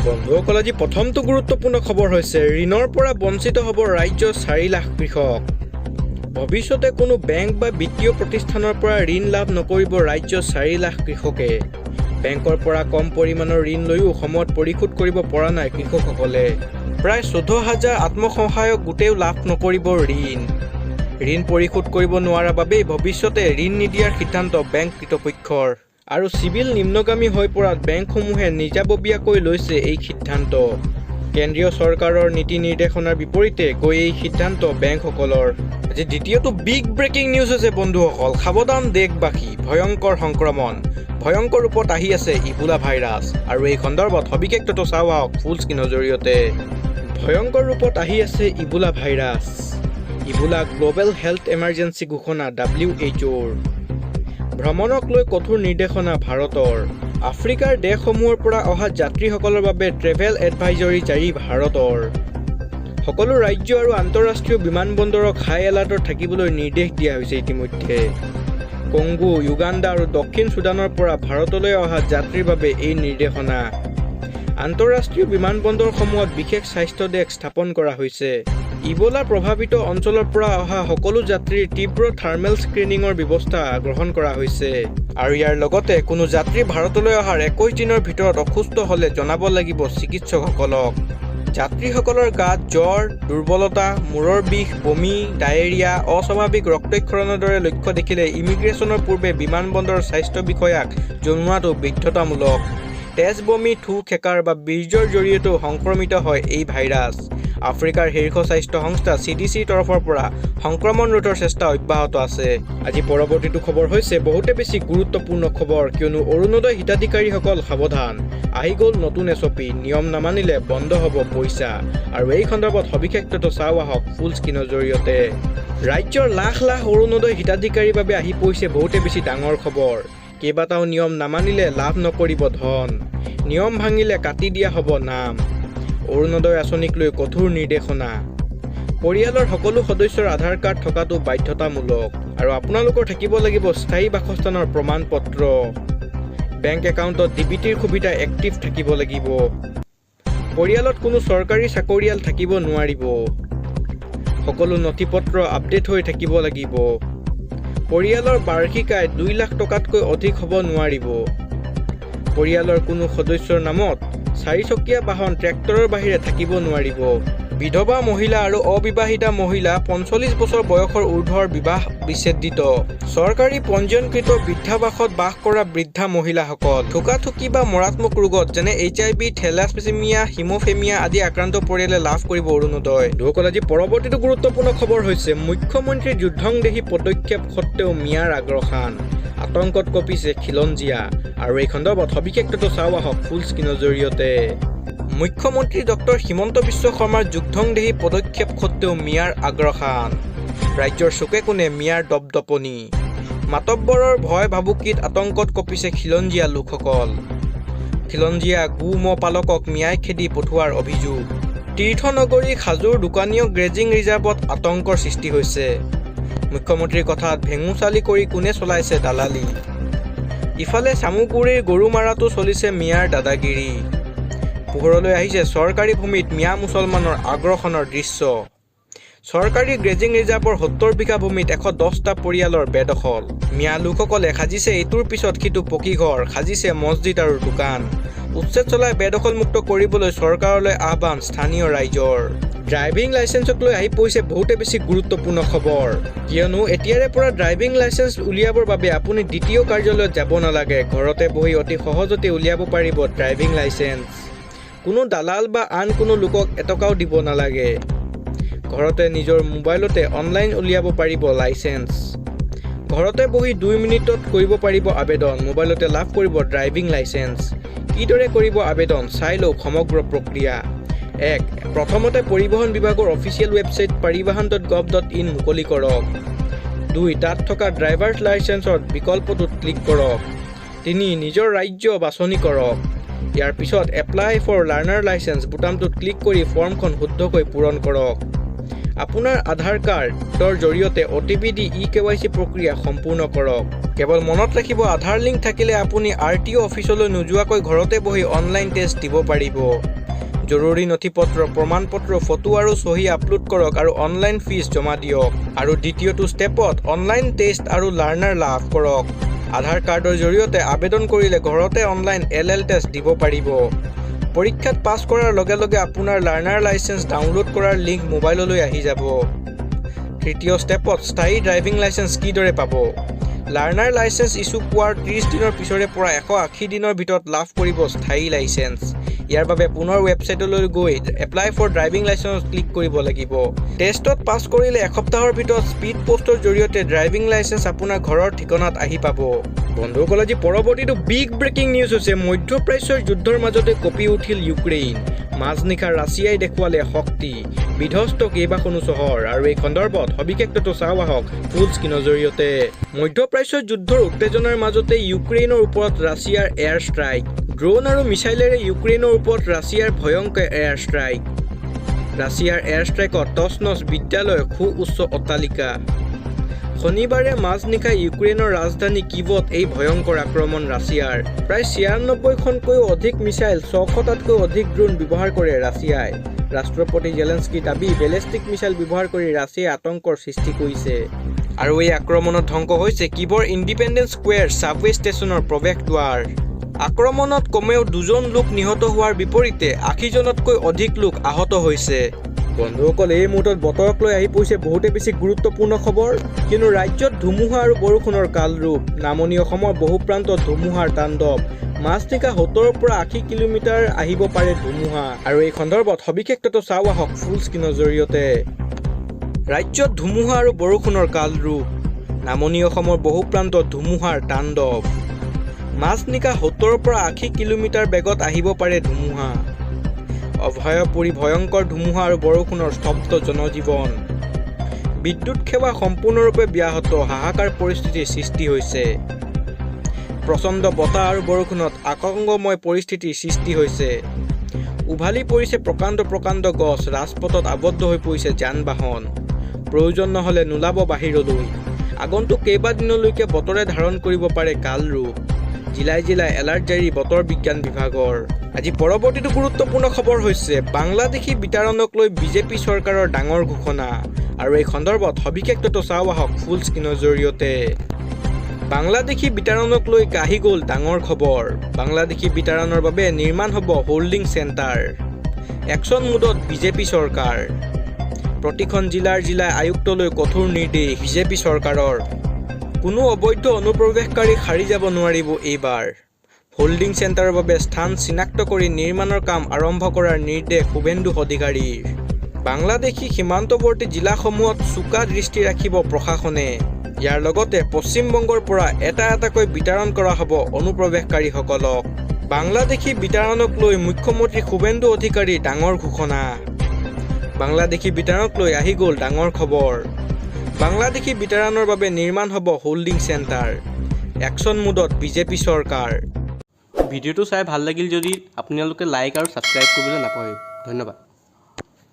বন্ধুসকল, আজি প্ৰথমটো গুৰুত্বপূৰ্ণ খবৰ হৈছে ঋণৰ পৰা বঞ্চিত হ'ব ৰাজ্যৰ 4 লাখ কৃষক। ভৱিষ্যতে কোনো বেংক বা বিত্তীয় প্ৰতিষ্ঠানৰ পৰা ঋণ লাভ নকৰিব ৰাজ্যৰ 4 লাখ কৃষকে। বেংকৰ পৰা কম পৰিমাণৰ ঋণ লৈও সময়ত পৰিশোধ কৰিব পৰা নাই কৃষকসকলে। প্ৰায় 14,000 আত্মসহায়ক গোটেও লাভ নকৰিব ঋণ পৰিশোধ কৰিব নোৱাৰাৰ বাবেই ভৱিষ্যতে ঋণ নিদিয়াৰ সিদ্ধান্ত বেংক কৰ্তৃপক্ষৰ। আৰু চিভিল নিম্নগামী হৈ পৰাত বেংকসমূহে নিজাববীয়াকৈ লৈছে এই সিদ্ধান্ত। কেন্দ্ৰীয় চৰকাৰৰ নীতি নিৰ্দেশনাৰ বিপৰীতে গৈ এই সিদ্ধান্ত বেংকসকলৰ। আজি দ্বিতীয়টো বিগ ব্ৰেকিং নিউজ হৈছে বন্ধুসকল, সাৱধান দেশবাসী, ভয়ংকৰ সংক্ৰমণ, ভয়ংকৰ ৰূপত আহি আছে ইবোলা ভাইৰাছ। আৰু এই সন্দৰ্ভত সবিশেষ তথ্য চাওঁ আহক ফুল স্ক্ৰীনৰ জৰিয়তে। ভয়ংকৰ ৰূপত আহি আছে Ebola virus. Ebola global health emergency ঘোষণা WHOৰ। ভ্ৰমণক লৈ কঠোৰ নিৰ্দেশনা ভাৰতৰ। আফ্ৰিকাৰ দেশসমূহৰ পৰা অহা যাত্ৰীসকলৰ বাবে ট্ৰেভেল এডভাইজৰী জাৰি ভাৰতৰ। সকলো ৰাজ্য আৰু আন্তঃৰাষ্ট্ৰীয় বিমানবন্দৰক হাই এলাৰ্টত থাকিবলৈ নিৰ্দেশ দিয়া হৈছে ইতিমধ্যে। কংগো, উগাণ্ডা আৰু দক্ষিণ চুডানৰ পৰা ভাৰতলৈ অহা যাত্ৰীৰ বাবে এই নিৰ্দেশনা। আন্তঃৰাষ্ট্ৰীয় বিমানবন্দৰসমূহত বিশেষ স্বাস্থ্য ডেস্ক স্থাপন কৰা হৈছে। ইবোলা প্ৰভাৱিত অঞ্চলৰ পৰা অহা সকলো যাত্ৰীৰ তীব্ৰ থাৰ্মেল স্ক্ৰিনিঙৰ ব্যৱস্থা গ্ৰহণ কৰা হৈছে। আৰু ইয়াৰ লগতে কোনো যাত্ৰী ভাৰতলৈ অহাৰ 21 দিনৰ ভিতৰত অসুস্থ হ'লে জনাব লাগিব চিকিৎসকসকলক। যাত্ৰীসকলৰ গাত জ্বৰ, দুৰ্বলতা, মূৰৰ বিষ, বমি, ডায়েৰিয়া, অস্বাভাৱিক ৰক্তক্ষৰণৰ দৰে লক্ষ্য দেখিলে ইমিগ্ৰেশ্যনৰ পূৰ্বে বিমানবন্দৰৰ স্বাস্থ্য বিষয়াক জনোৱাটো বাধ্যতামূলক। তেজ, বমি, থু খেকাৰ বা বীৰ্যৰ জৰিয়তেও সংক্ৰমিত হয় এই ভাইৰাছ। আফ্ৰিকাৰ শীৰ্ষ স্বাস্থ্য সংস্থা CDCৰ তৰফৰ পৰা সংক্ৰমণ ৰোধৰ চেষ্টা অব্যাহত আছে। আজি পৰৱৰ্তীটো খবৰ হৈছে বহুতে বেছি গুৰুত্বপূৰ্ণ খবৰ, কিয়নো অৰুণোদয় হিতাধিকাৰীসকল সাৱধান। আহি গ'ল নতুন SOP, নিয়ম নামানিলে বন্ধ হ'ব পইচা। আৰু এই সন্দৰ্ভত সবিশেষ তথ্য চাওঁ আহক ফুল স্ক্ৰীনৰ জৰিয়তে। ৰাজ্যৰ লাখ লাখ অৰুণোদয় হিতাধিকাৰীৰ বাবে আহি পৰিছে বহুতে বেছি ডাঙৰ খবৰ। কেইবাটাও নিয়ম নামানিলে লাভ নকৰিব ধন, নিয়ম ভাঙিলে কাটি দিয়া হ'ব নাম। অৰুণোদয় আঁচনিক লৈ কঠোৰ নিৰ্দেশনা। পৰিয়ালৰ সকলো সদস্যৰ আধাৰ কাৰ্ড থকাটো বাধ্যতামূলক। আৰু আপোনালোকৰ থাকিব লাগিব স্থায়ী বাসস্থানৰ প্ৰমাণ পত্ৰ। বেংক একাউণ্টত DBTৰ সুবিধা এক্টিভ থাকিব লাগিব। পৰিয়ালত কোনো চৰকাৰী চাকৰিয়াল থাকিব নোৱাৰিব। সকলো নথিপত্ৰ আপডেট হৈ থাকিব লাগিব। পৰিয়ালৰ বাৰ্ষিক আয় 2 লাখ টকাতকৈ অধিক হ'ব নোৱাৰিব। পৰিয়ালৰ কোনো সদস্যৰ নামত 4-চকীয়া বাহন ট্ৰেক্টৰৰ বাহিৰে থাকিব নোৱাৰিব। বিধৱা মহিলা আৰু অবিবাহিতা মহিলা 45 বছৰ বয়সৰ ঊৰ্ধ্বৰ বিবাহ বিচ্ছেদিত। চৰকাৰী পঞ্জীয়নকৃত বৃদ্ধাবাসত বাস কৰা বৃদ্ধা মহিলাসকল। থুকাথুকি বা মাৰাত্মক ৰোগত যেনে HIV, থেলাছেমিয়া, হিমোফেমিয়া আদি আক্ৰান্ত পৰিয়ালে লাভ কৰিব অৰুণোদয়। লোকসকল, আজি পৰৱৰ্তীটো গুৰুত্বপূৰ্ণ খবৰ হৈছে মুখ্যমন্ত্ৰীৰ যুদ্ধংদেহী পদক্ষেপ সত্ত্বেও মিয়াৰ আগ্ৰসান। আতংকত কঁপিছে খিলঞ্জীয়া। আৰু এই সন্দৰ্ভত সবিশেষ তথ্য চাওঁ আহক ফুল স্ক্ৰীনৰ জৰিয়তে। মুখ্যমন্ত্ৰী ডক্টৰ হিমন্ত বিশ্ব শৰ্মাৰ যুদ্ধংদেহী পদক্ষেপ সত্ত্বেও মিয়াৰ আগ্ৰসান। ৰাজ্যৰ চুকে কোণে মিয়াৰ দপদপনি। মাতব্বৰৰ ভয় ভাবুকিত আতংকত কঁপিছে খিলঞ্জীয়া লোকসকল। খিলঞ্জীয়া গো-ম'হ পালকক মিয়াই খেদি পঠোৱাৰ অভিযোগ। তীৰ্থনগৰী সাজুৰ দোকানীয় গ্ৰেজিং ৰিজাৰ্ভত আতংকৰ সৃষ্টি হৈছে। মুখ্যমন্ত্ৰীৰ কথাত ভেঙুচালি কৰি কোনে চলাইছে দালালি। ইফালে চামুগুৰিৰ গৰুমাৰাতো চলিছে মিয়াৰ দাদাগিৰি। পোহৰলৈ আহিছে চৰকাৰী ভূমিত মিয়া মুছলমানৰ আগ্ৰসনৰ দৃশ্য। চৰকাৰী গ্ৰেজিং ৰিজাৰ্ভৰ 70 বিঘা ভূমিত 110টা পৰিয়ালৰ বেদখল। মিয়া লোকসকলে সাজিছে ইটোৰ পিছত সিটো পকীঘৰ, সাজিছে মছজিদ আৰু দোকান। উচ্ছেদ চলাই বেদখলমুক্ত কৰিবলৈ চৰকাৰলৈ আহ্বান স্থানীয় ৰাইজৰ। ড্ৰাইভিং লাইচেন্সক লৈ আহি পৰিছে বহুতে বেছি গুৰুত্বপূৰ্ণ খবৰ, কিয়নো এতিয়াৰে পৰা ড্ৰাইভিং লাইচেন্স উলিয়াবৰ বাবে আপুনি দ্বিতীয় কাৰ্যালয়ত যাব নালাগে। ঘৰতে বহি অতি সহজতে উলিয়াব পাৰিব ড্ৰাইভিং লাইচেন্স। কোনো দালাল বা আন কোনো লোকক এটকাও দিব নালাগে। ঘৰতে নিজৰ মোবাইলতে অনলাইন উলিয়াব পাৰিব লাইচেন্স। ঘৰতে বহি 2 মিনিটত কৰিব পাৰিব আবেদন। মোবাইলতে লাভ কৰিব ড্ৰাইভিং লাইচেন্স। কিদৰে কৰিব আবেদন চাই লওক সমগ্ৰ প্ৰক্ৰিয়া। 1. প্ৰথমতে পৰিবহণ বিভাগৰ অফিচিয়েল ৱেবছাইট parivahan.gov.in মুকলি কৰক। 2. তাত থকা ড্ৰাইভাৰ লাইচেন্সৰ বিকল্পটোত ক্লিক কৰক। 3. নিজৰ ৰাজ্য বাছনি কৰক। ইয়াৰ পিছত এপ্লাই ফৰ লাৰ্ণাৰ লাইচেন্স বুটামটোত ক্লিক কৰি ফৰ্মখন শুদ্ধকৈ পূৰণ কৰক। আপোনাৰ আধাৰ কাৰ্ডৰ জৰিয়তে OTP দি eKYC প্ৰক্ৰিয়া সম্পূৰ্ণ কৰক। কেৱল মনত ৰাখিব আধাৰ লিংক থাকিলে আপুনি RTO অফিচলৈ নোযোৱাকৈ ঘৰতে বহি অনলাইন টেষ্ট দিব পাৰিব। জৰুৰী নথিপত্ৰ, প্ৰমাণপত্ৰ, ফটো আৰু চহী আপলোড কৰক আৰু অনলাইন ফিজ জমা দিয়ক। আৰু দ্বিতীয়টো ষ্টেপত অনলাইন টেষ্ট আৰু লাৰ্ণাৰ লাভ কৰক। আধাৰ কাৰ্ডৰ জৰিয়তে আবেদন কৰিলে ঘৰতে অনলাইন LL টেষ্ট দিব পাৰিব। পৰীক্ষাত পাছ কৰাৰ লগে লগে আপোনাৰ লাৰ্ণাৰ লাইচেন্স ডাউনলোড কৰাৰ লিংক মোবাইললৈ আহি যাব। তৃতীয় ষ্টেপত স্থায়ী ড্ৰাইভিং লাইচেন্স কিদৰে পাব? লাৰ্ণাৰ লাইচেন্স ইছ্যু পোৱাৰ 30 দিনৰ পিছৰে পৰা 180 দিনৰ ভিতৰত লাভ কৰিব স্থায়ী লাইচেন্স। ইয়াৰ বাবে পুনৰ ৱেবছাইটলৈ গৈ এপ্লাই ফৰ ড্ৰাইভিং লাইচেন্সত ক্লিক কৰিব লাগিব। টেষ্টত পাছ কৰিলে এসপ্তাহৰ ভিতৰত স্পীড পোষ্টৰ জৰিয়তে ড্ৰাইভিং লাইচেন্স আপোনাৰ ঘৰৰ ঠিকনাত আহি পাব। বন্ধুসকল, আজি পৰৱৰ্তীটো বিগ ব্ৰেকিং নিউজ হৈছে মধ্যপ্ৰাচ্যৰ যুদ্ধৰ মাজতে কঁপি উঠিল ইউক্ৰেইন। মাজনিশা ৰাছিয়াই দেখুৱালে শক্তি, বিধ্বস্ত কেইবাখনো চহৰ। আৰু এই সন্দৰ্ভত সবিশেষ তথ্য চাওঁ আহক ফুল স্ক্ৰীনৰ জৰিয়তে। মধ্যপ্ৰাচ্যৰ যুদ্ধৰ উত্তেজনাৰ মাজতে ইউক্ৰেইনৰ ওপৰত ৰাছিয়াৰ এয়াৰ ষ্ট্ৰাইক। ড্ৰোন আৰু মিছাইলেৰে ইউক্ৰেইনৰ ওপৰত ৰাছিয়াৰ ভয়ংকৰ এয়াৰ ষ্ট্ৰাইক। ৰাছিয়াৰ এয়াৰ ষ্ট্ৰাইকত তছনছ বিদ্যালয়, সুউচ্চ অট্টালিকা। শনিবাৰে মাজনিশা ইউক্ৰেইনৰ ৰাজধানী কিভত এই ভয়ংকৰ আক্ৰমণ ৰাছিয়াৰ। প্ৰায় 96খনতকৈও অধিক মিছাইল, 600টাতকৈ অধিক ড্ৰোন ব্যৱহাৰ কৰে ৰাছিয়াই। ৰাষ্ট্ৰপতি জেলেনস্কিৰ দাবী, বেলেষ্টিক মিছাইল ব্যৱহাৰ কৰি ৰাছিয়াই আতংকৰ সৃষ্টি কৰিছে। আৰু এই আক্ৰমণত ধ্বংস হৈছে কিভৰ ইণ্ডিপেণ্ডেন্স স্কোৱেৰ ছাবৱে ষ্টেচনৰ প্ৰৱেশ দুৱাৰ। আক্ৰমণত কমেও 2জন লোক নিহত হোৱাৰ বিপৰীতে 80জনতকৈ অধিক লোক আহত হৈছে। বন্ধুসকল, এই মুহূৰ্তত বতৰক লৈ আহি পৰিছে বহুতে বেছি গুৰুত্বপূৰ্ণ খবৰ। কিন্তু ৰাজ্যত ধুমুহা আৰু বৰষুণৰ কালৰূপ। নামনি অসমৰ বহু প্ৰান্তত ধুমুহাৰ তাণ্ডৱ। মাজনিশা 70ৰ পৰা 80 কিলোমিটাৰ আহিব পাৰে ধুমুহা। আৰু এই সন্দৰ্ভত সবিশেষ তথ্য চাওঁ আহক ফুল স্ক্ৰীনৰ জৰিয়তে। ৰাজ্যত ধুমুহা আৰু বৰষুণৰ কালৰূপ। নামনি অসমৰ বহু প্ৰান্তত ধুমুহাৰ তাণ্ডৱ। মাজনিশা 70ৰ পৰা 80 কিলোমিটাৰ বেগত আহিব পাৰে ধুমুহা। অভয়পুৰী ভয়ংকৰ ধুমুহা আৰু বৰষুণৰ স্তব্ধ জনজীৱন। বিদ্যুৎ সেৱা সম্পূৰ্ণৰূপে ব্যাহত, হাহাকাৰ পৰিস্থিতিৰ সৃষ্টি হৈছে। প্ৰচণ্ড বতাহ আৰু বৰষুণত আতংকময় পৰিস্থিতিৰ সৃষ্টি হৈছে। উভালি পৰিছে প্ৰকাণ্ড গছ, ৰাজপথত আবদ্ধ হৈ পৰিছে যান-বাহন। প্ৰয়োজন নহ'লে নোলাব বাহিৰলৈ। আগন্তুক কেইবাদিনলৈকে বতৰে ধাৰণ কৰিব পাৰে কালৰূপ। জিলাই জিলাই এলাৰ্ট জাৰি বতৰ বিজ্ঞান বিভাগৰ। আজি পৰৱৰ্তীটো গুৰুত্বপূৰ্ণ খবৰ হৈছে বাংলাদেশী বিতাড়নক লৈ বিজেপি চৰকাৰৰ ডাঙৰ ঘোষণা। আৰু এই সন্দৰ্ভত সবিশেষ তথ্য চাওঁ আহক ফুল স্ক্ৰীনৰ জৰিয়তে। বাংলাদেশী বিতাড়নক লৈ আহি গ'ল ডাঙৰ খবৰ। বাংলাদেশী বিতাড়নৰ বাবে নিৰ্মাণ হ'ব হোল্ডিং চেণ্টাৰ। একশ্যন মুডত বিজেপি চৰকাৰ। প্ৰতিখন জিলাৰ আয়ুক্তলৈ কঠোৰ নিৰ্দেশ বিজেপি চৰকাৰৰ। কোনো অবৈধ অনুপ্ৰৱেশকাৰী সাৰি যাব নোৱাৰিব এইবাৰ। হোল্ডিং চেণ্টাৰৰ বাবে স্থান চিনাক্ত কৰি নিৰ্মাণৰ কাম আৰম্ভ কৰাৰ নিৰ্দেশ শুভেন্দু অধিকাৰীৰ। বাংলাদেশী সীমান্তৱৰ্তী জিলাসমূহত চোকা দৃষ্টি ৰাখিব প্ৰশাসনে। ইয়াৰ লগতে পশ্চিমবংগৰ পৰা এটাকৈ বিতাড়ন কৰা হ'ব অনুপ্ৰৱেশকাৰীসকলক। বাংলাদেশী বিতাড়নক লৈ মুখ্যমন্ত্ৰী শুভেন্দু অধিকাৰীৰ ডাঙৰ ঘোষণা। বাংলাদেশী বিতাড়নক লৈ আহি গ'ল ডাঙৰ খবৰ। বাংলাদেশী বিতাড়নৰ বাবে নিৰ্মাণ হ'ব হোল্ডিং চেণ্টাৰ। একশ্যন মুডত বিজেপি চৰকাৰ। ভিডিঅ'টো চাই ভাল লাগিল যদি আপোনালোকে লাইক আৰু ছাবস্ক্ৰাইব কৰিবলৈ নাপাহৰিব। ধন্যবাদ।